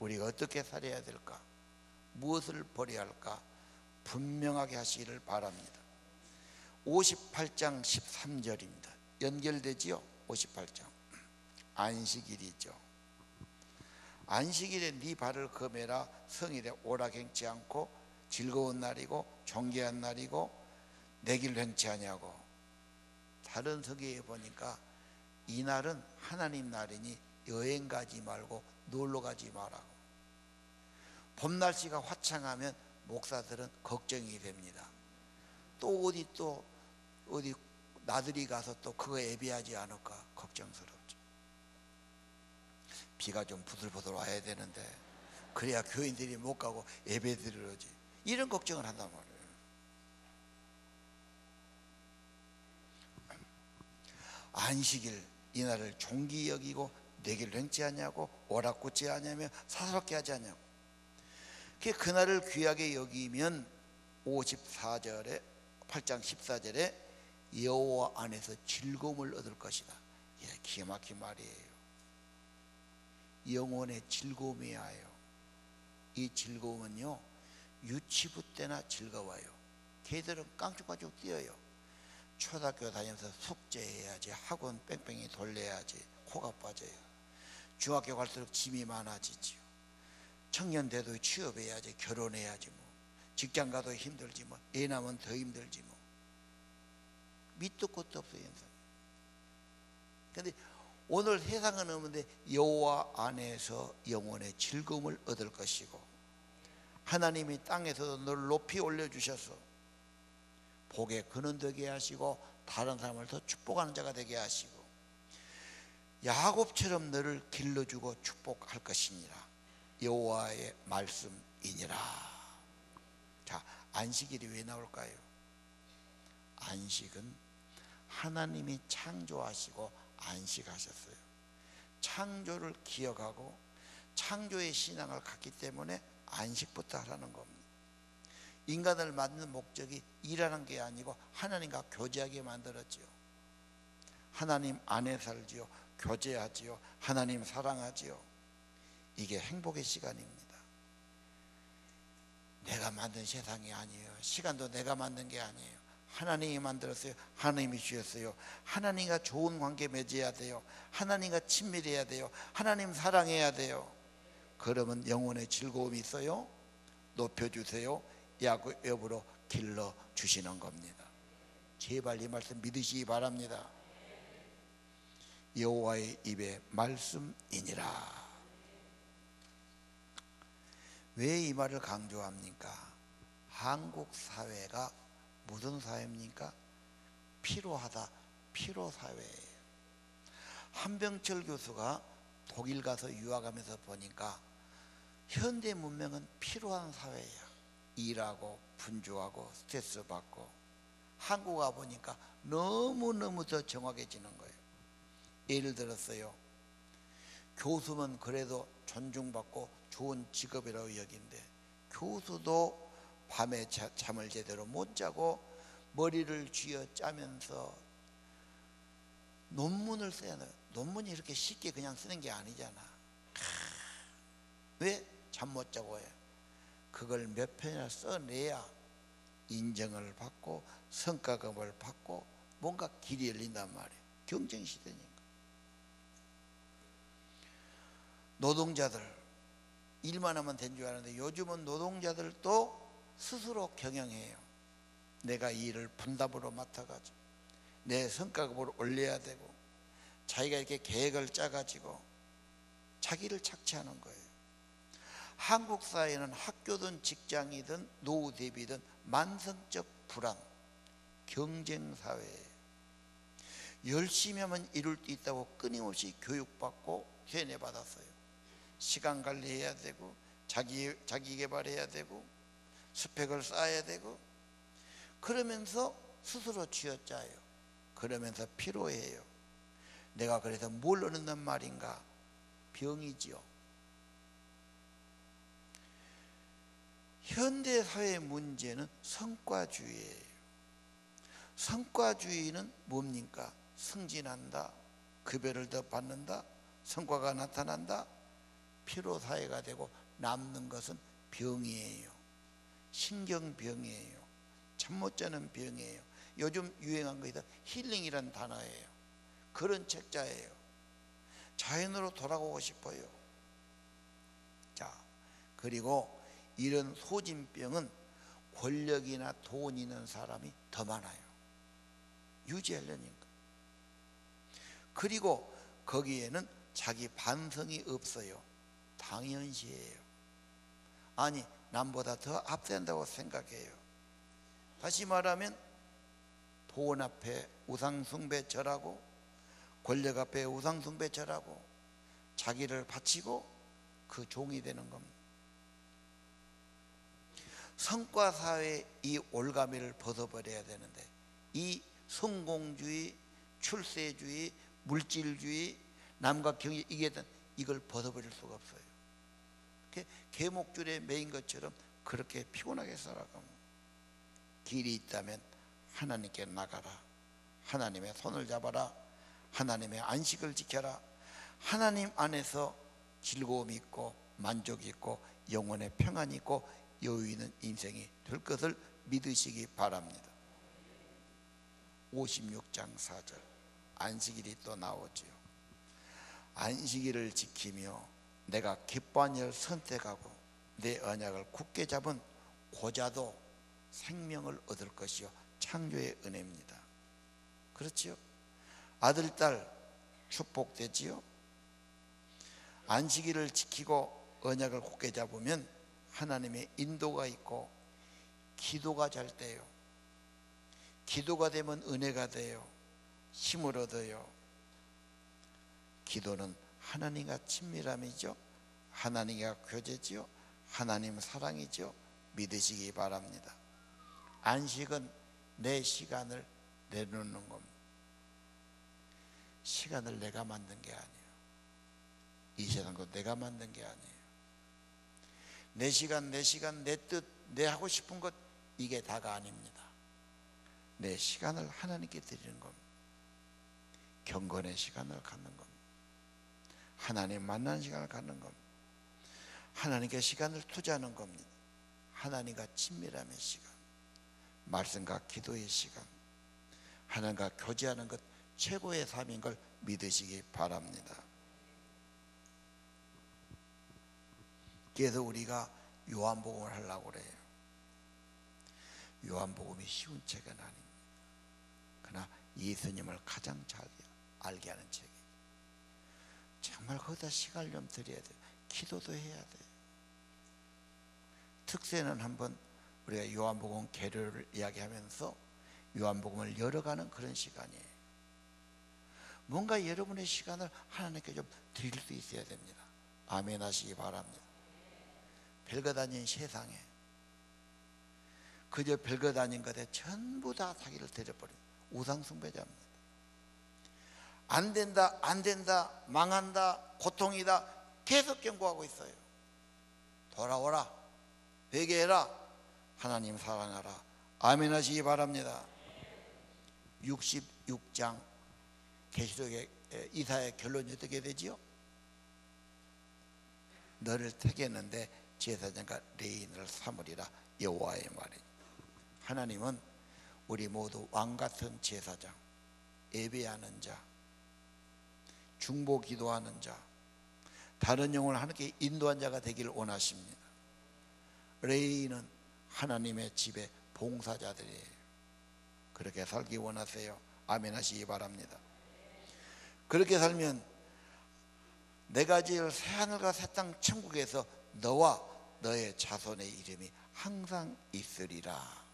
우리가 어떻게 살아야 될까? 무엇을 버려야 할까? 분명하게 하시기를 바랍니다. 58장 13절입니다. 연결되지요? 58장. 안식일이죠. 안식일에 네 발을 금해라. 성일에 오락행치 않고 즐거운 날이고 존귀한 날이고 내 길 행치 아니하고. 다른 성경에 보니까 이 날은 하나님 날이니 여행 가지 말고 놀러 가지 말라고. 봄 날씨가 화창하면 목사들은 걱정이 됩니다. 또 어디 나들이 가서 또 그거 예비하지 않을까 걱정스럽죠. 비가 좀 부들부들 와야 되는데 그래야 교인들이 못 가고 예배 드리러지, 이런 걱정을 한단 말이에요. 안식일 이날을 종기 여기고 내 길 행치 하냐고, 오락굿지 하냐며 사사롭게 하지 않냐고. 그날을 귀하게 여기면 54절에 8장 14절에 여호와 안에서 즐거움을 얻을 것이다. 기가 막힌 말이에요. 영혼의 즐거움이야 해요. 이 즐거움은요, 유치부 때나 즐거워요. 걔들은 깡충깡충 뛰어요. 초등학교 다니면서 숙제해야지, 학원 뺑뺑이 돌려야지 코가 빠져요. 중학교 갈수록 짐이 많아지지요. 청년 돼도 취업해야지, 결혼해야지, 뭐 직장 가도 힘들지, 뭐 애 낳으면 더 힘들지, 뭐 밑도 끝도 없어요. 그런데 오늘 세상은 없는데 여호와 안에서 영혼의 즐거움을 얻을 것이고, 하나님이 땅에서도 너를 높이 올려주셔서 복의 근원 되게 하시고 다른 사람을 더 축복하는 자가 되게 하시고 야곱처럼 너를 길러주고 축복할 것이니라. 여호와의 말씀이니라. 자, 안식일이 왜 나올까요? 안식은 하나님이 창조하시고 안식하셨어요. 창조를 기억하고 창조의 신앙을 갖기 때문에 안식부터 하라는 겁니다. 인간을 만드는 목적이 일하는 게 아니고 하나님과 교제하게 만들었지요. 하나님 안에 살지요, 교제하지요, 하나님 사랑하지요. 이게 행복의 시간입니다. 내가 만든 세상이 아니에요. 시간도 내가 만든 게 아니에요. 하나님이 만들었어요. 하나님이 주셨어요. 하나님과 좋은 관계 맺어야 돼요. 하나님과 친밀해야 돼요. 하나님 사랑해야 돼요. 그러면 영혼의 즐거움이 있어요. 높여주세요. 야곱으로 길러주시는 겁니다. 제발 이 말씀 믿으시기 바랍니다. 여호와의 입에 말씀이니라. 왜 이 말을 강조합니까? 한국 사회가 무슨 사회입니까? 피로하다, 피로사회예요. 한병철 교수가 독일 가서 유학하면서 보니까 현대 문명은 피로한 사회예요. 일하고 분주하고 스트레스 받고, 한국 와 보니까 너무너무 더 정확해지는 거예요. 예를 들었어요. 교수면 그래도 존중받고 좋은 직업이라고 여긴데, 교수도 밤에 잠을 제대로 못 자고 머리를 쥐어 짜면서 논문을 써야 돼요. 논문이 이렇게 쉽게 그냥 쓰는 게 아니잖아. 왜? 잠 못 자고 해. 그걸 몇 편이나 써내야 인정을 받고 성과급을 받고 뭔가 길이 열린단 말이에요. 경쟁시대니까. 노동자들 일만 하면 된 줄 아는데, 요즘은 노동자들도 스스로 경영해요. 내가 이 일을 분담으로 맡아가지고 내 성과급을 올려야 되고, 자기가 이렇게 계획을 짜가지고 자기를 착취하는 거예요. 한국 사회는 학교든 직장이든 노후 대비든 만성적 불안, 경쟁 사회예요. 열심히 하면 이룰 수 있다고 끊임없이 교육받고 세뇌받았어요. 시간 관리해야 되고 자기 개발해야 되고 스펙을 쌓아야 되고, 그러면서 스스로 쥐어짜요. 그러면서 피로해요. 내가 그래서 뭘 얻는단 말인가? 병이지요. 현대사회의 문제는 성과주의예요. 성과주의는 뭡니까? 승진한다, 급여를 더 받는다, 성과가 나타난다, 피로사회가 되고 남는 것은 병이에요. 신경병이에요. 잠 못 자는 병이에요. 요즘 유행한 거에다 힐링이란 단어예요. 그런 책자예요. 자연으로 돌아오고 싶어요. 자, 그리고 이런 소진병은 권력이나 돈 있는 사람이 더 많아요. 유지하려니까. 그리고 거기에는 자기 반성이 없어요. 당연시해요. 아니, 남보다 더 앞선다고 생각해요. 다시 말하면 돈 앞에 우상숭배 절하고, 권력 앞에 우상숭배 절하고, 자기를 바치고 그 종이 되는 겁니다. 성과사회의 이 올가미를 벗어버려야 되는데, 이 성공주의, 출세주의, 물질주의, 남과 경쟁, 이걸 벗어버릴 수가 없어요. 계목줄에 매인 것처럼 그렇게 피곤하게 살아갑니다. 길이 있다면 하나님께 나가라, 하나님의 손을 잡아라, 하나님의 안식을 지켜라, 하나님 안에서 즐거움이 있고 만족이 있고 영혼의 평안이 있고 여유 있는 인생이 될 것을 믿으시기 바랍니다. 56장 4절 안식일이 또 나오지요. 안식일을 지키며 내가 기뻐한 일을 선택하고 내 언약을 굳게 잡은 고자도 생명을 얻을 것이요 창조의 은혜입니다. 그렇지요? 아들, 딸 축복되지요? 안식일을 지키고 언약을 굳게 잡으면 하나님의 인도가 있고 기도가 잘 돼요. 기도가 되면 은혜가 돼요. 힘을 얻어요. 기도는 하나님과 친밀함이죠. 하나님과 교제지요. 하나님 사랑이죠. 믿으시기 바랍니다. 안식은 내 시간을 내놓는 겁니다. 시간을 내가 만든 게 아니에요. 이 세상도 내가 만든 게 아니에요. 내 시간, 내 뜻, 내 하고 싶은 것, 이게 다가 아닙니다. 내 시간을 하나님께 드리는 겁니다. 경건의 시간을 갖는 겁니다. 하나님 만나는 시간을 갖는 겁니다. 하나님께 시간을 투자하는 겁니다. 하나님과 친밀함의 시간, 말씀과 기도의 시간, 하나님과 교제하는 것 최고의 삶인 걸 믿으시기 바랍니다. 그래서 우리가 요한복음을 하려고 그래요. 요한복음이 쉬운 책은 아닙니다. 그러나 예수님을 가장 잘 알게 하는 책이에요. 정말 거기다 시간을 좀 드려야 돼요. 기도도 해야 돼요. 특세는 한번 우리가 요한복음 계류를 이야기하면서 요한복음을 열어가는 그런 시간이에요. 뭔가 여러분의 시간을 하나님께 좀 드릴 수 있어야 됩니다. 아멘 하시기 바랍니다. 별거 아닌 세상에 그저 별것 아닌 것에 전부 다 자기를 들여버린 우상 숭배자입니다. 안 된다, 안 된다, 망한다, 고통이다 계속 경고하고 있어요. 돌아오라, 회개해라, 하나님 사랑하라. 아멘 하시기 바랍니다. 66장 계시록의 이사의 결론이 어떻게 되지요? 너를 택했는데 제사장과 레인을 삼으리라 여호와의 말이니. 하나님은 우리 모두 왕같은 제사장, 예배하는 자, 중보 기도하는 자, 다른 영혼을 하나님께 인도한 자가 되기를 원하십니다. 레인은 하나님의 집의 봉사자들이에요. 그렇게 살기 원하세요? 아멘 하시기 바랍니다. 그렇게 살면 내가 지을 새하늘과 새 땅 천국에서 너와 너의 자손의 이름이 항상 있으리라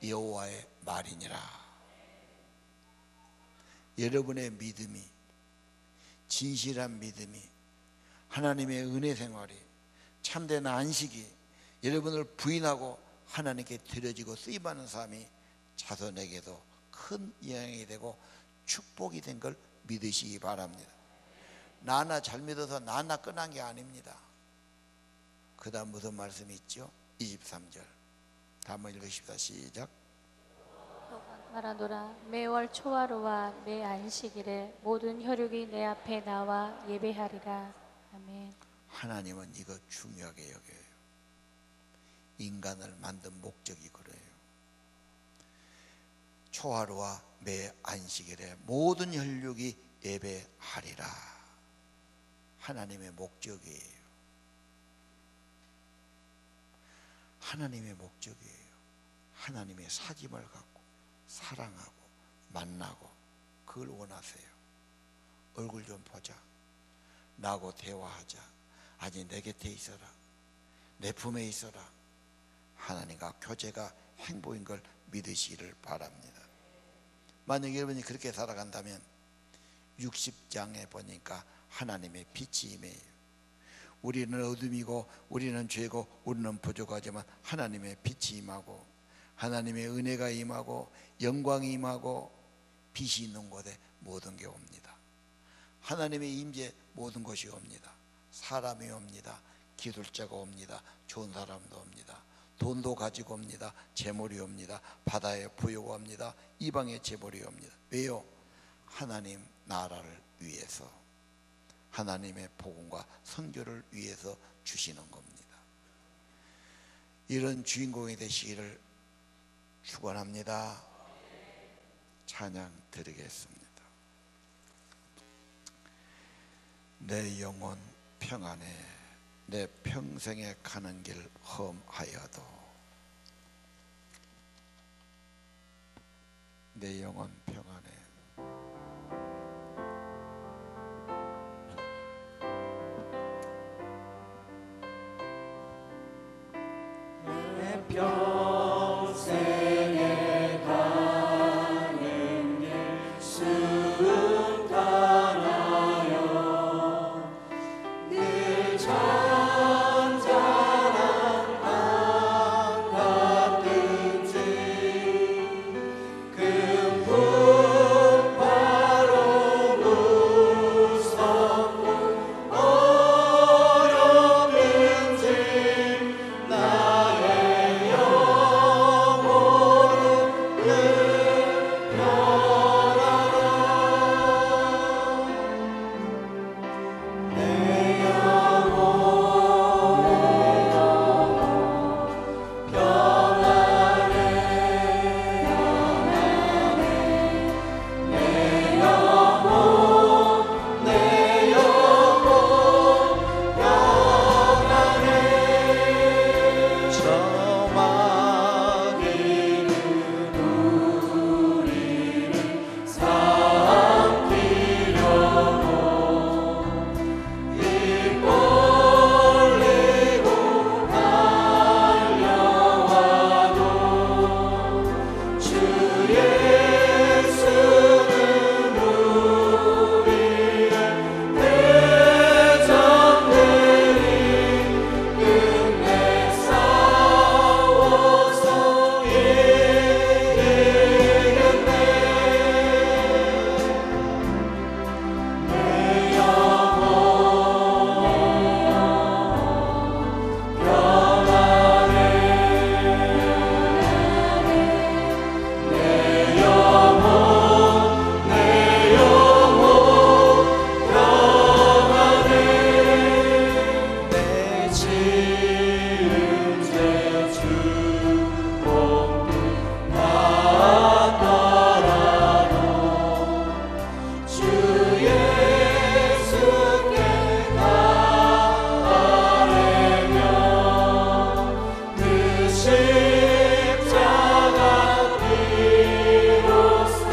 여호와의 말이니라. 여러분의 믿음이, 진실한 믿음이, 하나님의 은혜 생활이, 참된 안식이 여러분을 부인하고 하나님께 드려지고 쓰임받는 삶이 자손에게도 큰 영향이 되고 축복이 된 걸 믿으시기 바랍니다. 나나 잘 믿어서 나나 끝난 게 아닙니다. 그 다음 무슨 말씀이 있죠? 23절 다 한번 읽으십시다. 시작.
말하노라. 매월 초하루와 매 안식일에 모든 혈육이 내 앞에 나와 예배하리라. 아멘.
하나님은 이거 중요하게 여겨요. 인간을 만든 목적이 그래요. 초하루와 매 안식일에 모든 혈육이 예배하리라. 하나님의 목적이에요. 하나님의 목적이에요. 하나님의 사귐을 갖고 사랑하고 만나고 그걸 원하세요. 얼굴 좀 보자, 나하고 대화하자, 아니 내 곁에 있어라, 내 품에 있어라. 하나님과 교제가 행복인 걸 믿으시기를 바랍니다. 만약 여러분이 그렇게 살아간다면 60장에 보니까 하나님의 빛이 임해요. 우리는 어둠이고 우리는 죄고 우리는 부족하지만 하나님의 빛이 임하고 하나님의 은혜가 임하고 영광이 임하고 빛이 있는 곳에 모든 게 옵니다. 하나님의 임재 모든 것이 옵니다. 사람이 옵니다. 기술자가 옵니다. 좋은 사람도 옵니다. 돈도 가지고 옵니다. 재물이 옵니다. 바다에 부여가 옵니다. 이방의 재물이 옵니다. 왜요? 하나님 나라를 위해서, 하나님의 복음과 선교를 위해서 주시는 겁니다. 이런 주인공이 되시기를 축원합니다. 찬양 드리겠습니다. 내 영혼 평안해, 내 평생에 가는 길 험하여도. 내 영혼 평안해.
내 평생에 가는 길 순탄하여 늘 잔잔한 밤 같든지 그 풍파로 무섭고 어렵든지 나의 영혼 지은 죄 주목도 받더라도 주 예수께 아뢰며 그 십자가 피로써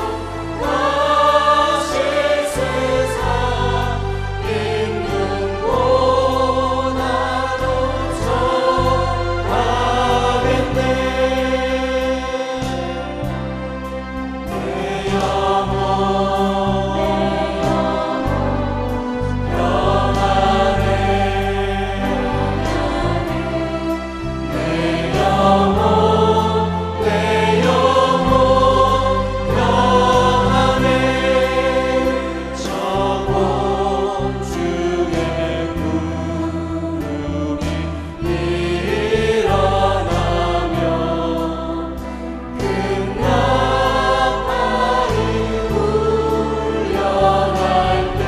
다시 세상 있는 고난도 정하겠네. 내 영혼 평안해. 내 영혼 평안해. 저곳 주의 구름이 일어나며 그 나팔이 울려날 때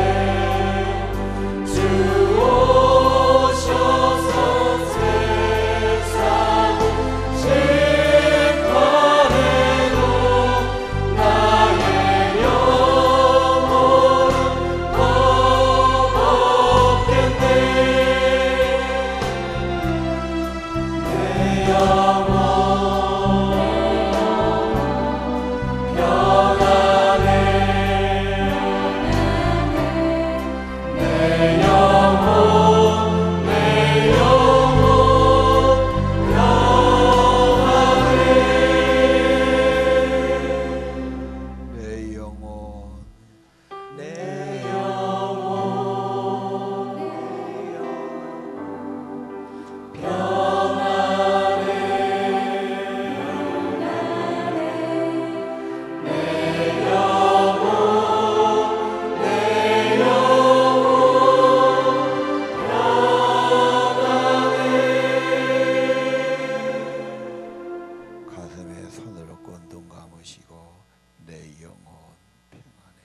주 오셔서 세상을 심판해도 나의 영혼은 겁없겠네. 내 영혼 평안해. 내 영혼 평안해.
내 영혼
내 영혼
가슴에 손을 얹고 눈 감으시고 내 영혼 평안해.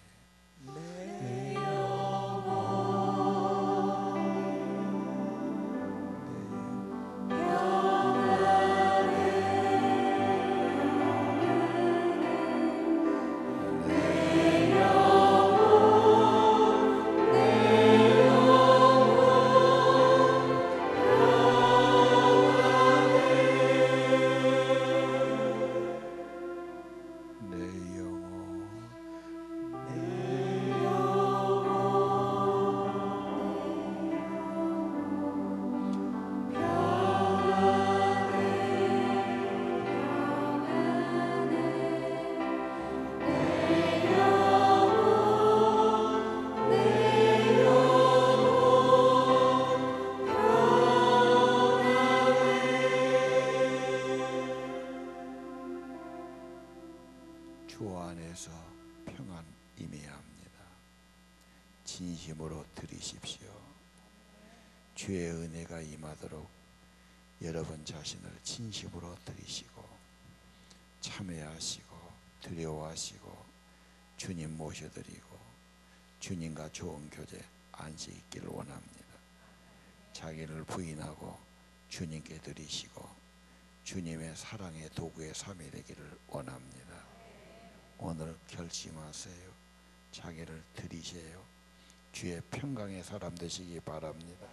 내
내 영혼 주 안에서 평안 임해야 합니다. 진심으로 드리십시오. 주의 은혜가 임하도록 여러분 자신을 진심으로 드리시고 참회하시고 두려워하시고 주님 모셔드리고 주님과 좋은 교제 안식 있기를 원합니다. 자기를 부인하고 주님께 드리시고 주님의 사랑의 도구의 삶이 되기를 원합니다. 오늘 결심하세요. 자기를 드리세요. 주의 평강의 사람 되시기 바랍니다.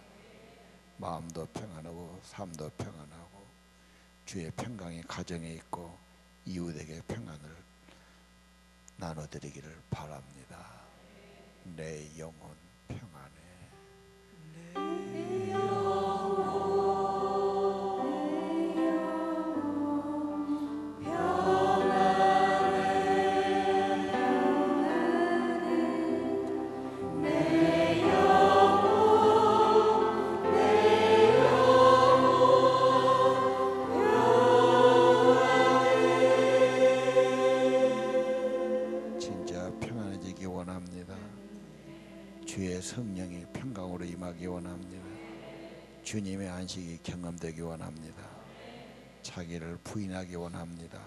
마음도 평안하고 삶도 평안하고 주의 평강이 가정에 있고 이웃에게 평안을 나눠드리기를 바랍니다. 내 영혼 평안해. 진짜 평안해지기 원합니다. 주의 성령이 평강으로 임하기 원합니다. 주님의 안식이 경험되기 원합니다. 자기를 부인하기 원합니다.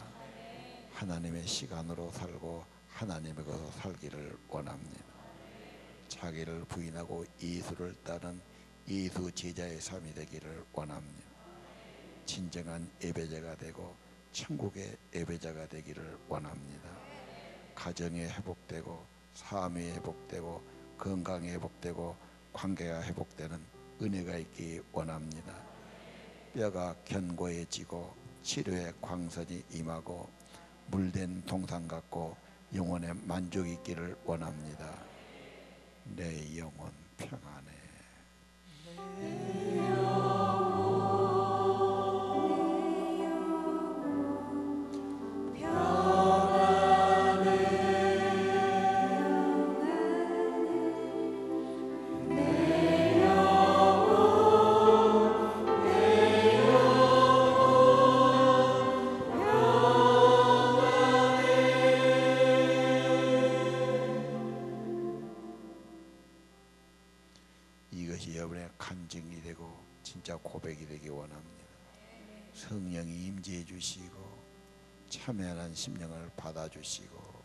하나님의 시간으로 살고 하나님의 것으로 살기를 원합니다. 자기를 부인하고 예수를 따른 예수 제자의 삶이 되기를 원합니다. 진정한 예배자가 되고 천국의 예배자가 되기를 원합니다. 가정이 회복되고 삶이 회복되고 건강이 회복되고 관계가 회복되는 은혜가 있기 원합니다. 뼈가 견고해지고 치료의 광선이 임하고 물된 동산 같고 영혼의 만족이 있기를 원합니다. 내 영혼 평안해. 이것이 여러분의 간증이 되고 진짜 고백이 되기 원합니다. 성령이 임재해 주시고 참여한 심령을 받아주시고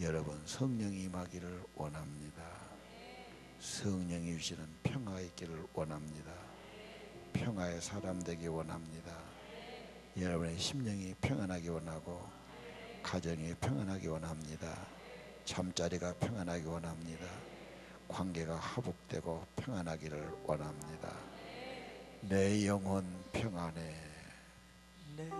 여러분 성령이 임하기를 원합니다. 성령이 주시는 평화가 있기를 원합니다. 평화의 사람 되기 원합니다. 여러분의 심령이 평안하기 원하고 가정이 평안하기 원합니다. 잠자리가 평안하기 원합니다. 관계가 회복되고 평안하기를 원합니다. 내 영혼 평안해.
내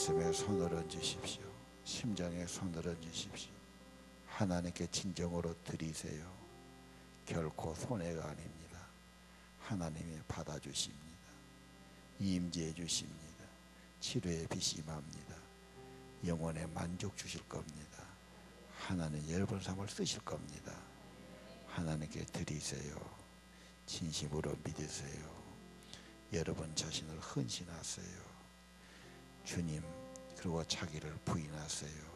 가슴에 손을 얹으십시오. 심장에 손을 얹으십시오. 하나님께 진정으로 드리세요. 결코 손해가 아닙니다. 하나님이 받아주십니다. 임재해 주십니다. 치료에 비심합니다. 영혼에 만족 주실 겁니다. 하나님 여러분 삶을 쓰실 겁니다. 하나님께 드리세요. 진심으로 믿으세요. 여러분 자신을 헌신하세요. 주님, 그리고 자기를 부인하세요.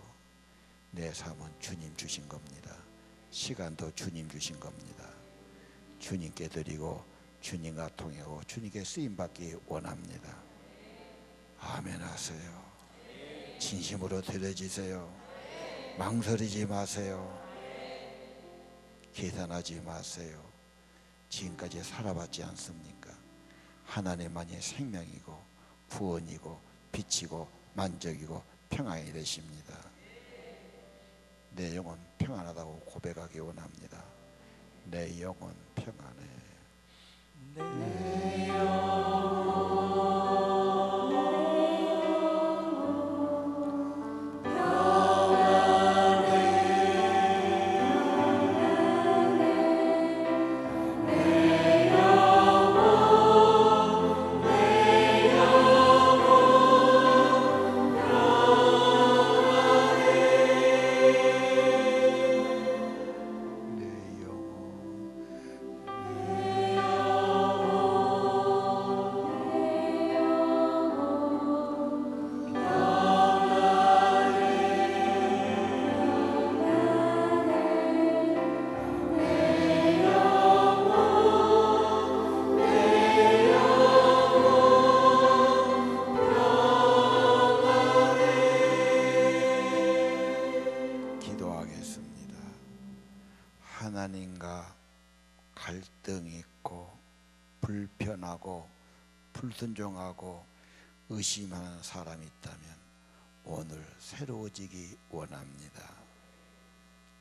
내 삶은 주님 주신 겁니다. 시간도 주님 주신 겁니다. 주님께 드리고 주님과 통하고 주님께 쓰임받기 원합니다. 아멘 하세요. 진심으로 드려지세요. 망설이지 마세요. 계산하지 마세요. 지금까지 살아봤지 않습니까? 하나님만이 생명이고 구원이고 빛이고 만족이고 평안이 되십니다. 내 영혼 평안하다고 고백하기 원합니다. 내 영혼 평안해.
내
기도하겠습니다. 하나님과 갈등이 있고 불편하고 불순종하고 의심하는 사람이 있다면 오늘 새로워지기 원합니다.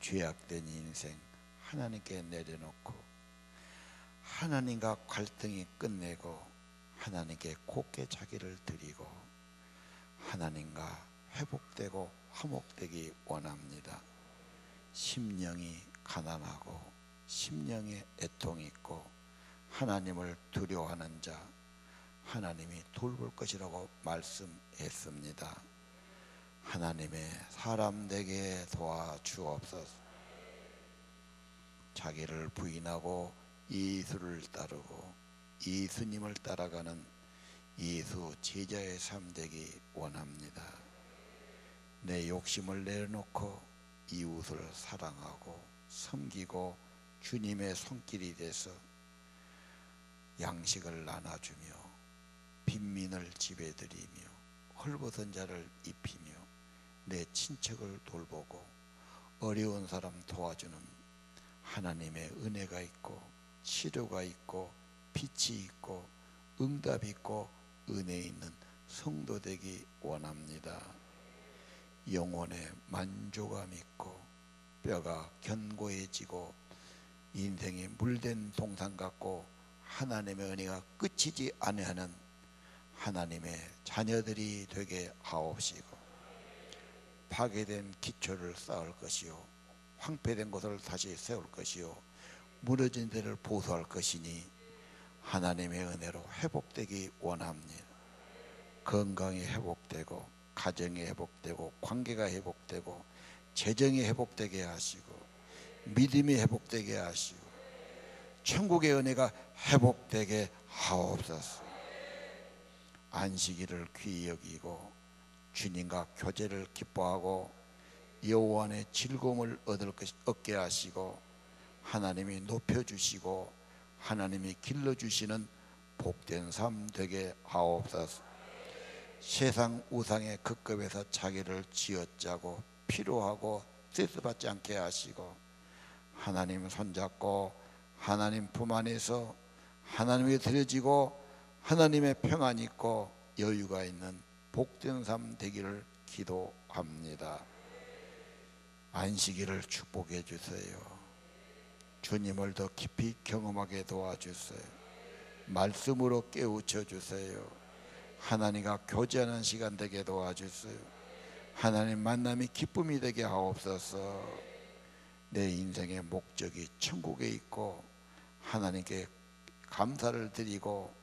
죄악된 인생 하나님께 내려놓고 하나님과 갈등이 끝내고 하나님께 곧게 자기를 드리고 하나님과 회복되고 화목되기 원합니다. 심령이 가난하고 심령에 애통이 있고 하나님을 두려워하는 자 하나님이 돌볼 것이라고 말씀했습니다. 하나님의 사람 되게 도와주옵소서. 자기를 부인하고 예수를 따르고 예수님을 따라가는 예수 제자의 삶 되기 원합니다. 내 욕심을 내려놓고 이웃을 사랑하고 섬기고 주님의 손길이 돼서 양식을 나눠주며 빈민을 집에들이며 헐벗은 자를 입히며 내 친척을 돌보고 어려운 사람 도와주는 하나님의 은혜가 있고 치료가 있고 빛이 있고 응답이 있고 은혜 있는 성도 되기 원합니다. 영혼에 만족감 있고 뼈가 견고해지고 인생이 물된 동산 같고 하나님의 은혜가 끝이지 아니하는 하나님의 자녀들이 되게 하옵시고, 파괴된 기초를 쌓을 것이요 황폐된 것을 다시 세울 것이요 무너진 데를 보수할 것이니 하나님의 은혜로 회복되기 원합니다. 건강이 회복되고 가정이 회복되고 관계가 회복되고 재정이 회복되게 하시고 믿음이 회복되게 하시고 천국의 은혜가 회복되게 하옵소서. 안식일을 귀히 여기고 주님과 교제를 기뻐하고 여호와 안에 즐거움을 얻게 하시고 하나님이 높여주시고 하나님이 길러주시는 복된 삶 되게 하옵소서. 세상 우상의 급급에서 자기를 쥐어짜고 피로하고 스트레스받지 않게 하시고 하나님 손잡고 하나님 품 안에서 하나님께 드려지고 하나님의 평안이 있고 여유가 있는 복된 삶 되기를 기도합니다. 안식일을 축복해 주세요. 주님을 더 깊이 경험하게 도와주세요. 말씀으로 깨우쳐 주세요. 하나님과 교제하는 시간 되게 도와주세요. 하나님 만남이 기쁨이 되게 하옵소서. 내 인생의 목적이 천국에 있고 하나님께 감사를 드리고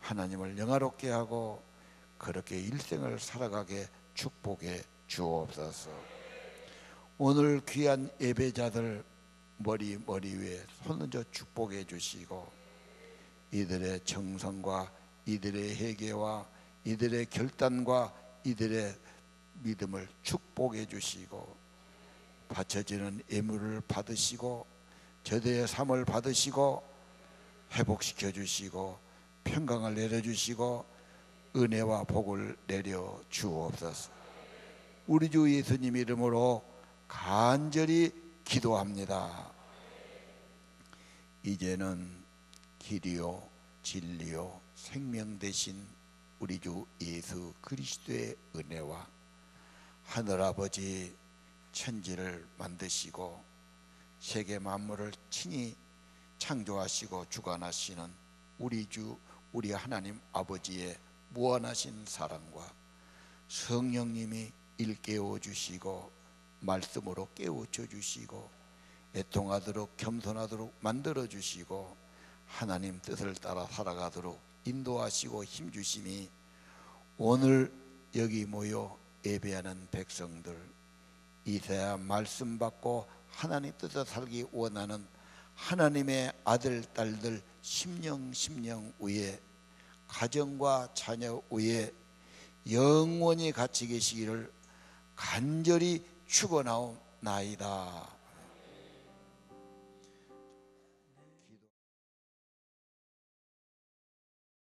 하나님을 영화롭게 하고 그렇게 일생을 살아가게 축복해 주옵소서. 오늘 귀한 예배자들 머리 위에 손 얹어 축복해 주시고 이들의 정성과 이들의 회개와 이들의 결단과 이들의 믿음을 축복해 주시고 바쳐지는 예물을 받으시고 제대의 삶을 받으시고 회복시켜 주시고 평강을 내려주시고 은혜와 복을 내려 주옵소서. 우리 주 예수님 이름으로 간절히 기도합니다. 이제는 길이요 진리요 생명 되신 우리 주 예수 그리스도의 은혜와 하늘아버지 천지를 만드시고 세계 만물을 친히 창조하시고 주관하시는 우리 주 우리 하나님 아버지의 무한하신 사랑과 성령님이 일깨워 주시고 말씀으로 깨우쳐 주시고 애통하도록 겸손하도록 만들어 주시고 하나님 뜻을 따라 살아가도록 인도하시고 힘주심이 오늘 여기 모여 예배하는 백성들 이제야 말씀 받고 하나님 뜻을 살기 원하는 하나님의 아들 딸들 심령 위에 가정과 자녀 위에 영원히 같이 계시기를 간절히 축원하옵나이다.